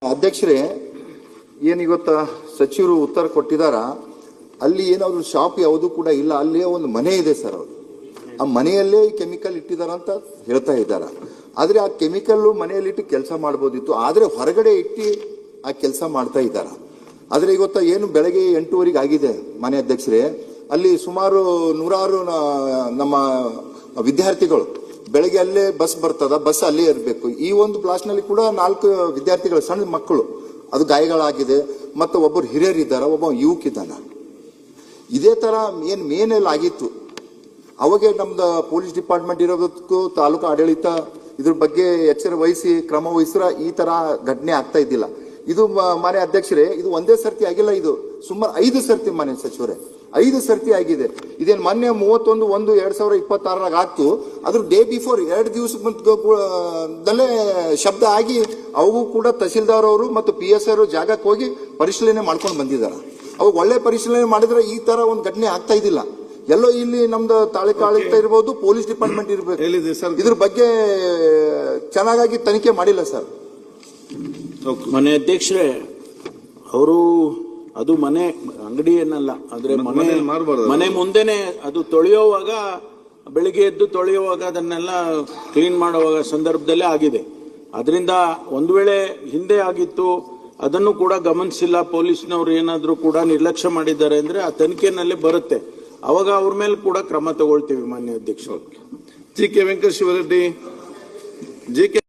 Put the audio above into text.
ಅಧ್ಯಕ್ಷರೇ, ಏನಿವತ್ತ ಸಚಿವರು ಉತ್ತರ ಕೊಟ್ಟಿದಾರ, ಅಲ್ಲಿ ಏನಾದ್ರು ಶಾಪ್ ಯಾವುದು ಕೂಡ ಇಲ್ಲ, ಅಲ್ಲಿ ಒಂದು ಮನೆ ಇದೆ ಸರ್. ಅವರು ಆ ಮನೆಯಲ್ಲೇ ಕೆಮಿಕಲ್ ಇಟ್ಟಿದಾರ ಅಂತ ಹೇಳ್ತಾ ಇದ್ದಾರೆ. ಆದ್ರೆ ಆ ಕೆಮಿಕಲ್ ಮನೆಯಲ್ಲಿ ಇಟ್ಟು ಕೆಲಸ ಮಾಡಬಹುದಿತ್ತು, ಆದ್ರೆ ಹೊರಗಡೆ ಇಟ್ಟು ಆ ಕೆಲಸ ಮಾಡ್ತಾ ಇದ್ದಾರೆ. ಆದ್ರೆ ಇವತ್ತ ಏನು ಬೆಳಗ್ಗೆ 8:30 ಆಗಿದೆ ಮನೆ ಅಧ್ಯಕ್ಷರೇ, ಅಲ್ಲಿ ಸುಮಾರು 100 ನಮ್ಮ ವಿದ್ಯಾರ್ಥಿಗಳು ಬೆಳಗ್ಗೆ ಅಲ್ಲೇ ಬಸ್ ಬರ್ತದ, ಬಸ್ ಅಲ್ಲೇ ಇರಬೇಕು. ಈ ಒಂದು ಕ್ಲಾಸ್ ನಲ್ಲಿ ಕೂಡ 4 ವಿದ್ಯಾರ್ಥಿಗಳು, ಸಣ್ಣ ಮಕ್ಕಳು, ಅದು ಗಾಯಗಳಾಗಿದೆ. ಮತ್ತು ಒಬ್ಬರು ಹಿರಿಯರಿದ್ದಾರೆ, ಒಬ್ಬ ಯುವಕ ಇದ್ದಾನೆ. ಇದೇ ತರ ಮೇನಲ್ಲಿ ಆಗಿತ್ತು. ಅವಾಗೆ ನಮ್ದು ಪೊಲೀಸ್ ಡಿಪಾರ್ಟ್ಮೆಂಟ್ ಇರೋದಕ್ಕೂ ತಾಲೂಕು ಆಡಳಿತ ಇದ್ರ ಬಗ್ಗೆ ಎಚ್ಚರ ವಹಿಸಿ ಕ್ರಮ ವಹಿಸ್ರ ಈ ತರ ಘಟನೆ ಆಗ್ತಾ ಇದ್ದಿಲ್ಲ. ಇದು ಮಾನ್ಯ ಅಧ್ಯಕ್ಷರೇ, ಇದು ಒಂದೇ ಸರ್ತಿ ಆಗಿಲ್ಲ, ಇದು ಸುಮಾರು 5 ಸರ್ತಿ ಮಾನ್ಯ ಸಚಿವರೇ, 5 ಸರ್ತಿ ಆಗಿದೆ. ಇದೇನು ಮೊನ್ನೆ 31/1/2026 ಆಗ್ತು. ಅದ್ರ ಡೇ ಬಿಫೋರ್ 2 ದಿವಸದಲ್ಲೇ ಶಬ್ದ ಆಗಿ ಅವು ಕೂಡ ತಹಸೀಲ್ದಾರ್ ಅವರು ಮತ್ತು PS ಅವರು ಜಾಗಕ್ಕೆ ಹೋಗಿ ಪರಿಶೀಲನೆ ಮಾಡ್ಕೊಂಡು ಬಂದಿದ್ದಾರೆ. ಅವಾಗ ಒಳ್ಳೆ ಪರಿಶೀಲನೆ ಮಾಡಿದ್ರೆ ಈ ತರ ಒಂದು ಘಟನೆ ಆಗ್ತಾ ಇದ್ದಿಲ್ಲ. ಎಲ್ಲೋ ಇಲ್ಲಿ ನಮ್ದು ತಾಲೂಕು ಆಡಳಿತ ಇರ್ಬೋದು, ಪೊಲೀಸ್ ಡಿಪಾರ್ಟ್ಮೆಂಟ್ ಇರ್ಬೇಕು, ಇದ್ರ ಬಗ್ಗೆ ಚೆನ್ನಾಗಿ ತನಿಖೆ ಮಾಡಿಲ್ಲ ಸರ್. ಮನೆ ಅಧ್ಯಕ್ಷರೇ, ಅವರು ಅದು ಮನೆ ಅಂಗಡಿ ಏನಲ್ಲ, ಆದ್ರೆ ಮನೆ ಮುಂದೆನೆ ಅದು ತೊಳೆಯುವಾಗ, ಬೆಳಿಗ್ಗೆ ಎದ್ದು ತೊಳೆಯುವಾಗ ಅದನ್ನೆಲ್ಲ ಕ್ಲೀನ್ ಮಾಡುವಾಗ ಸಂದರ್ಭದಲ್ಲೇ ಆಗಿದೆ. ಅದರಿಂದ ಒಂದು ವೇಳೆ ಹಿಂದೆ ಆಗಿತ್ತು, ಅದನ್ನು ಕೂಡ ಗಮನಿಸಿಲ್ಲ ಪೊಲೀಸ್ನವರು, ಏನಾದ್ರೂ ಕೂಡ ನಿರ್ಲಕ್ಷ್ಯ ಮಾಡಿದ್ದಾರೆ ಅಂದ್ರೆ ಆ ತನಿಖೆನಲ್ಲಿ ಬರುತ್ತೆ, ಅವಾಗ ಅವ್ರ ಮೇಲೆ ಕೂಡ ಕ್ರಮ ತಗೊಳ್ತೀವಿ ಮಾನ್ಯ ಅಧ್ಯಕ್ಷರು. G K Venkateshwara Reddy, G K